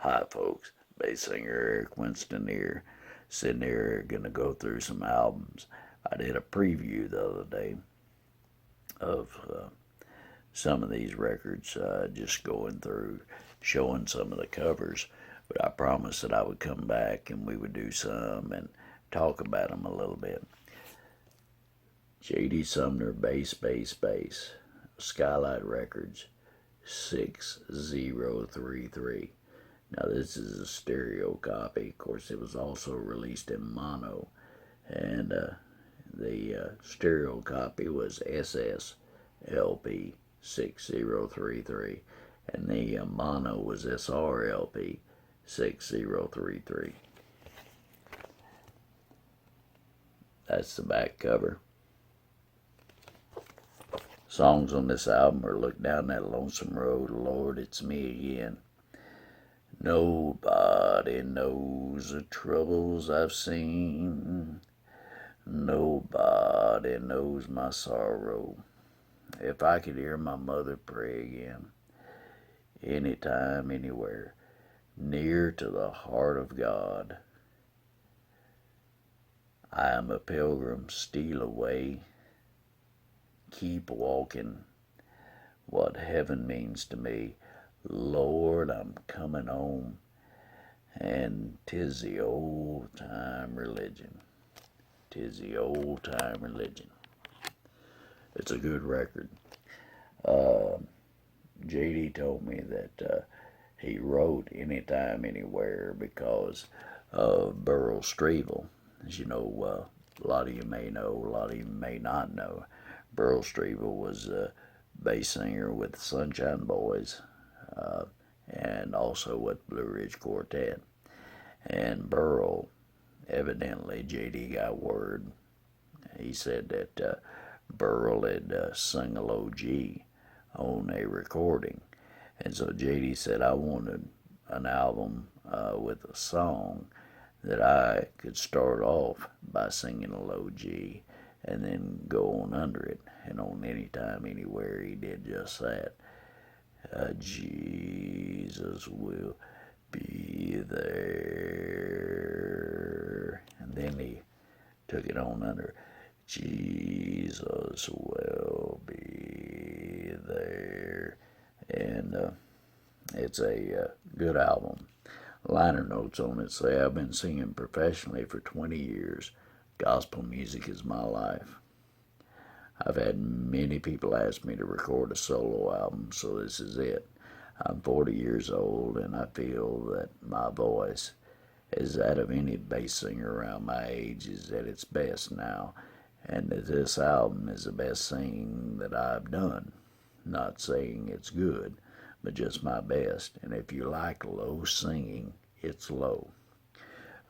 Hi, folks. Bass singer Eric Winston here. Sitting here, gonna go through some albums. I did a preview the other day of some of these records, just going through, showing some of the covers. But I promised that I would come back and we would do some and talk about them a little bit. J.D. Sumner, bass. Skylight Records, 6033. Now, this is a stereo copy. Of course, it was also released in mono. And the stereo copy was SSLP 6033. And the mono was SRLP 6033. That's the back cover. Songs on this album are Look Down That Lonesome Road, Lord, It's Me Again. Nobody knows the troubles I've seen. Nobody knows my sorrow. If I could hear my mother pray again, anytime, anywhere, near to the heart of God, I am a pilgrim, steal away, keep walking, what heaven means to me. Lord, I'm coming home, and 'tis the old time religion. 'Tis the old time religion. It's a good record. JD told me that he wrote Anytime, Anywhere because of Burl Strevel. As you know, a lot of you may know, a lot of you may not know. Burl Strevel was a bass singer with the Sunshine Boys, and also with Blue Ridge Quartet. And Burl, evidently, JD got word. He said that Burl had sung a low G on a recording. And so JD said, I wanted an album with a song that I could start off by singing a low G and then go on under it. And on Anytime, Anywhere, he did just that. Jesus will be there. And then he took it on under. Jesus will be there. And it's a good album. Liner notes on it say, I've been singing professionally for 20 years. Gospel music is my life. I've had many people ask me to record a solo album, so this is it. I'm 40 years old, and I feel that my voice, as that of any bass singer around my age, is at its best now, and that this album is the best thing that I've done. Not saying it's good, but just my best, and if you like low singing, it's low.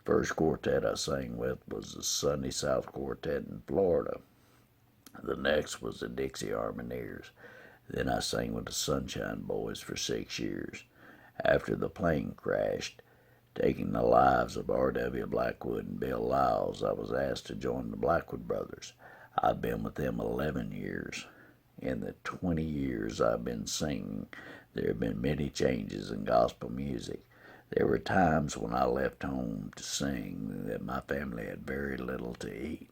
First quartet I sang with was the Sunny South Quartet in Florida. The next was the Dixie Harmoniers. Then I sang with the Sunshine Boys for 6 years. After the plane crashed, taking the lives of R.W. Blackwood and Bill Lyles, I was asked to join the Blackwood Brothers. I've been with them 11 years. In the 20 years I've been singing, there have been many changes in gospel music. There were times when I left home to sing that my family had very little to eat.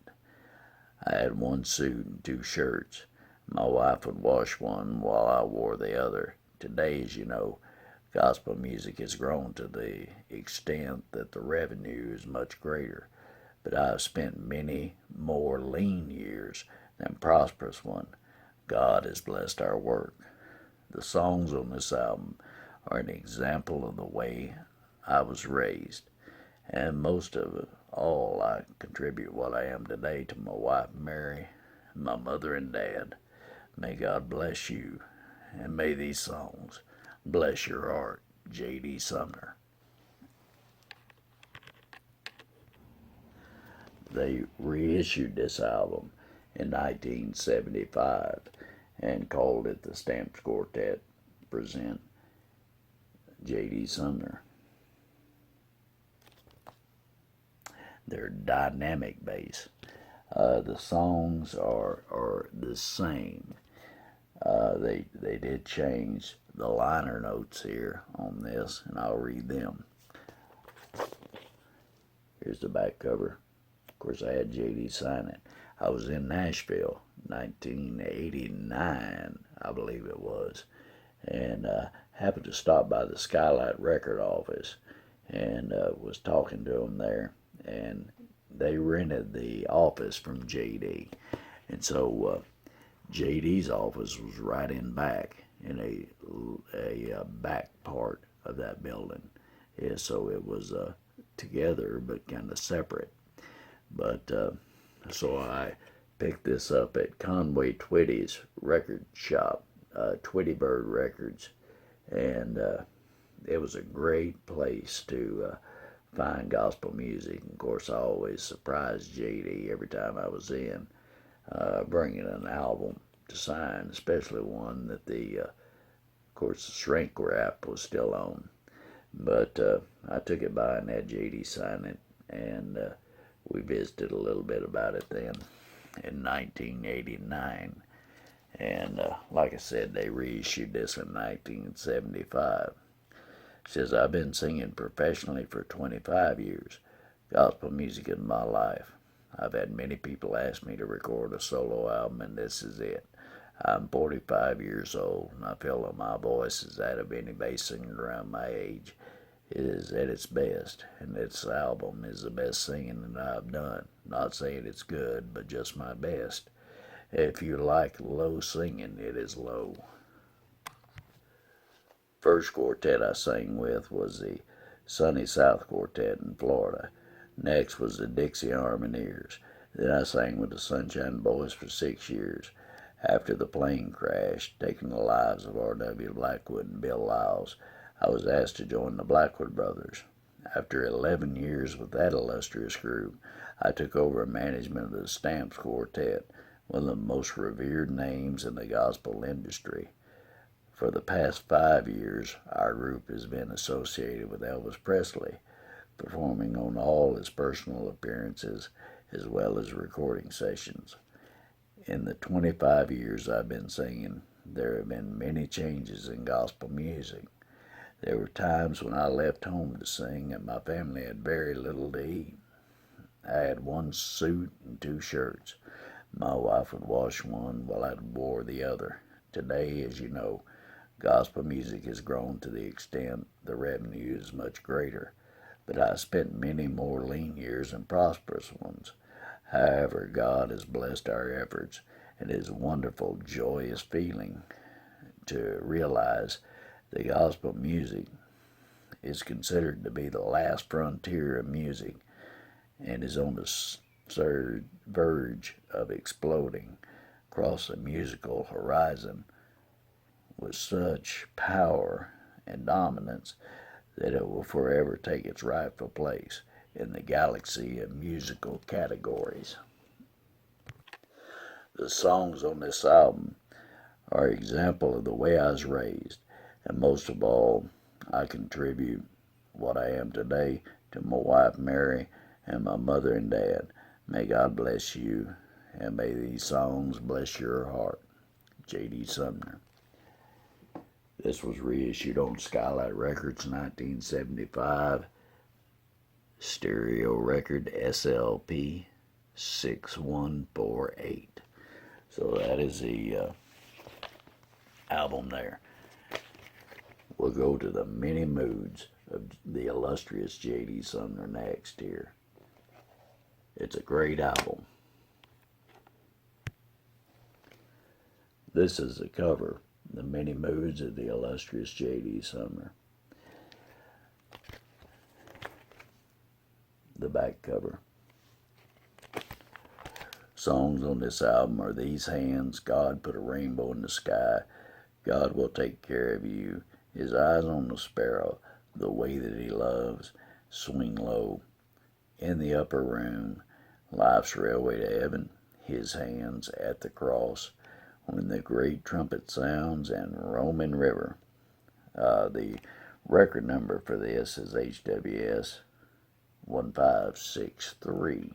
I had one suit and 2 shirts. My wife would wash one while I wore the other. Today, as you know, gospel music has grown to the extent that the revenue is much greater. But I have spent many more lean years than prosperous ones. God has blessed our work. The songs on this album are an example of the way I was raised. And most of it all, I contribute what I am today to my wife Mary, my mother and dad. May God bless you, and may these songs bless your heart. J.D. Sumner. They reissued this album in 1975 and called it the Stamps Quartet present J.D. Sumner. They're dynamic bass. The songs are the same. They did change the liner notes here on this, and I'll read them. Here's the back cover. Of course, I had JD sign it. I was in Nashville, 1989, I believe it was, and happened to stop by the Skylight record office and was talking to them there, and they rented the office from JD, and so JD's office was right in back in a back part of that building. Yeah, so it was together but kind of separate. But so I picked this up at Conway Twitty's record shop, Twitty Bird Records, and it was a great place to find gospel music. Of course, I always surprised JD every time I was in, bringing an album to sign, especially one that of course, the shrink wrap was still on. But I took it by and had JD sign it, and we visited a little bit about it then in 1989. And like I said, they reissued this in 1975. It says, I've been singing professionally for 25 years. Gospel music is my life. I've had many people ask me to record a solo album, and this is it. I'm 45 years old, and I feel that my voice is that of any bass singer around my age. It is at its best, and this album is the best singing that I've done. Not saying it's good, but just my best. If you like low singing, it is low. First quartet I sang with was the Sunny South Quartet in Florida. Next was the Dixie Harmoniers. Then I sang with the Sunshine Boys for 6 years. After the plane crash, taking the lives of R.W. Blackwood and Bill Lyles, I was asked to join the Blackwood Brothers. After 11 years with that illustrious group, I took over management of the Stamps Quartet, one of the most revered names in the gospel industry. For the past 5 years, our group has been associated with Elvis Presley, performing on all his personal appearances as well as recording sessions. In the 25 years I've been singing, there have been many changes in gospel music. There were times when I left home to sing and my family had very little to eat. I had one suit and 2 shirts. My wife would wash one while I wore the other. Today, as you know, gospel music has grown to the extent the revenue is much greater, but I spent many more lean years and prosperous ones. However, God has blessed our efforts, and it is a wonderful, joyous feeling to realize that gospel music is considered to be the last frontier of music and is on the verge of exploding across the musical horizon with such power and dominance that it will forever take its rightful place in the galaxy of musical categories. The songs on this album are an example of the way I was raised, and most of all, I contribute what I am today to my wife Mary and my mother and dad. May God bless you, and may these songs bless your heart. J.D. Sumner. This was reissued on Skylight Records, 1975. Stereo record SLP 6148. So that is the album there. We'll go to the many moods of the illustrious J.D. Sumner next here. It's a great album. This is the cover, the many moods of the illustrious J.D. Sumner. The back cover. Songs on this album are These Hands, God Put a Rainbow in the Sky, God Will Take Care of You, His Eyes on the Sparrow, The Way That He Loves, Swing Low, In the Upper Room, Life's Railway to Heaven, His Hands at the Cross, When the Great Trumpet Sounds, and Roman River. The record number for this is HWS 1563.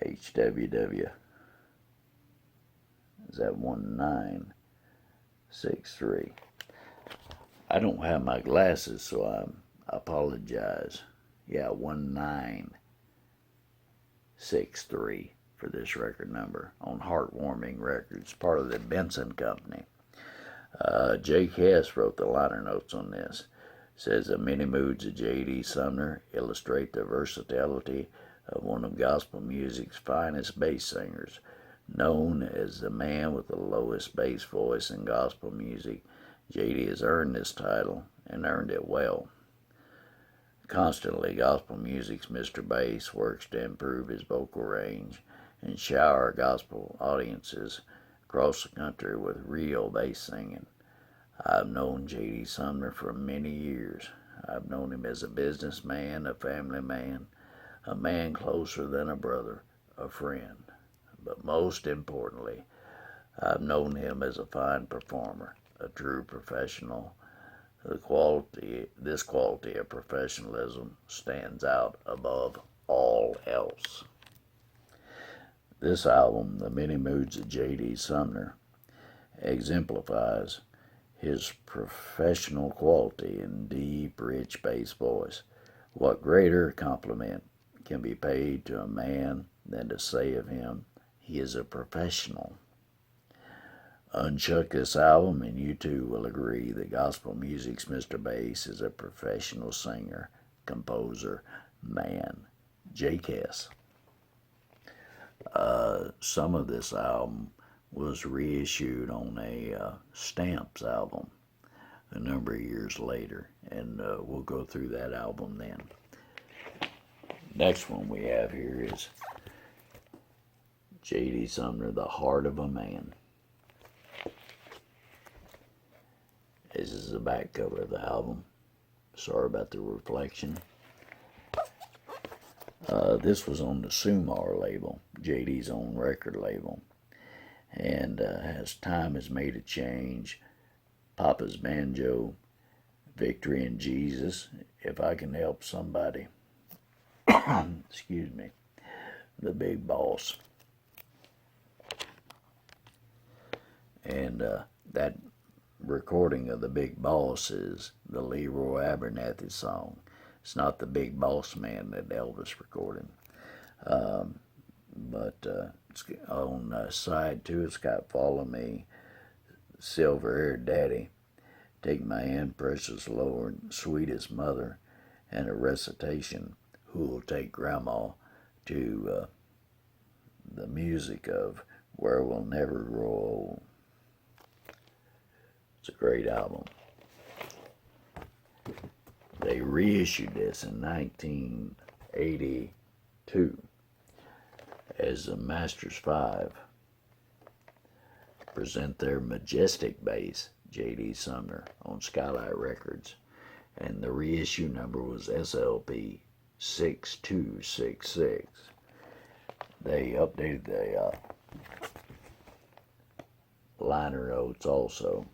HWW is at 19. 6-3. I don't have my glasses, so I apologize. Yeah, 1963 for this record number on Heartwarming Records, part of the Benson Company. Jake Hess wrote the liner notes on this. Says the many moods of J.D. Sumner illustrate the versatility of one of gospel music's finest bass singers. Known as the man with the lowest bass voice in gospel music, J.D. has earned this title and earned it well. Constantly, gospel music's Mr. Bass works to improve his vocal range and shower gospel audiences across the country with real bass singing. I've known J.D. Sumner for many years. I've known him as a businessman, a family man, a man closer than a brother, a friend. But most importantly, I've known him as a fine performer, a true professional. This quality of professionalism stands out above all else. This album, The Many Moods of J.D. Sumner, exemplifies his professional quality and deep, rich bass voice. What greater compliment can be paid to a man than to say of him, he is a professional? Unchuck this album and you too will agree that gospel music's Mr. Bass is a professional singer, composer, man. Jake Hess. Some of this album was reissued on a Stamps album a number of years later, and we'll go through that album then. Next one we have here is J.D. Sumner, The Heart of a Man. This is the back cover of the album. Sorry about the reflection. This was on the Sumner label, J.D.'s own record label. And as time has made a change, Papa's Banjo, Victory in Jesus, If I Can Help Somebody, excuse me, The Big Boss. And that recording of The Big Boss is the Leroy Abernathy song. It's not The Big Boss Man that Elvis recorded. But it's on side 2, it's got Follow Me, Silver-Haired Daddy, Take My Hand, Precious Lord, Sweetest Mother, and a recitation, Who'll Take Grandma, to the music of Where We'll Never Grow Old. It's a great album. They reissued this in 1982 as the Masters 5 present their majestic bass, J.D. Sumner, on Skylight Records, and the reissue number was SLP 6266. They updated the liner notes also.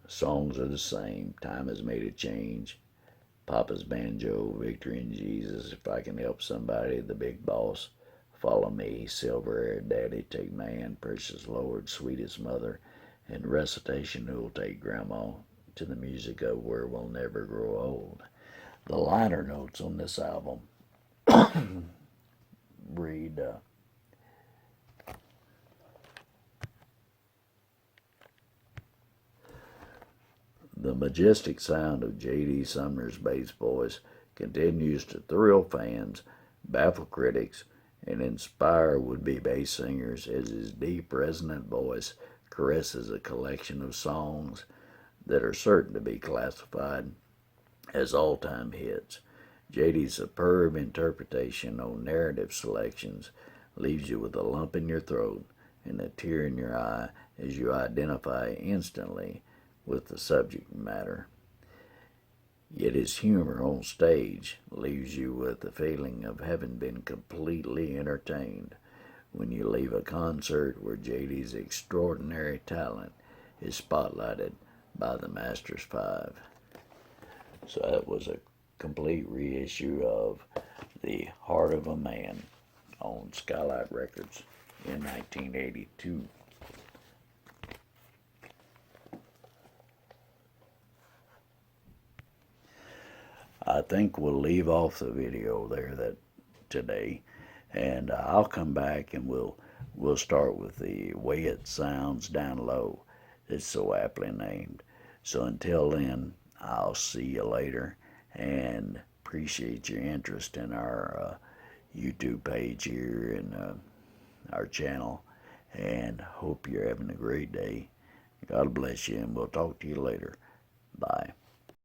Songs are the same. Time has made a change. Papa's Banjo, Victory in Jesus, If I Can Help Somebody, The Big Boss, Follow Me, Silver-Haired Daddy, Take My Hand, Precious Lord, Sweetest Mother, and recitation, Who'll Take Grandma, to the music of Where We'll Never Grow Old. The liner notes on this album read, the majestic sound of J.D. Sumner's bass voice continues to thrill fans, baffle critics, and inspire would-be bass singers as his deep, resonant voice caresses a collection of songs that are certain to be classified as all-time hits. J.D.'s superb interpretation on narrative selections leaves you with a lump in your throat and a tear in your eye as you identify instantly with the subject matter. Yet his humor on stage leaves you with the feeling of having been completely entertained when you leave a concert where J.D.'s extraordinary talent is spotlighted by the Masters 5. So that was a complete reissue of The Heart of a Man on Skylight Records. in 1982. I think we'll leave off the video there today, and I'll come back and we'll start with the way it sounds down low. It's so aptly named. So until then, I'll see you later, and appreciate your interest in our YouTube page here and our channel, and hope you're having a great day. God bless you, and we'll talk to you later. Bye.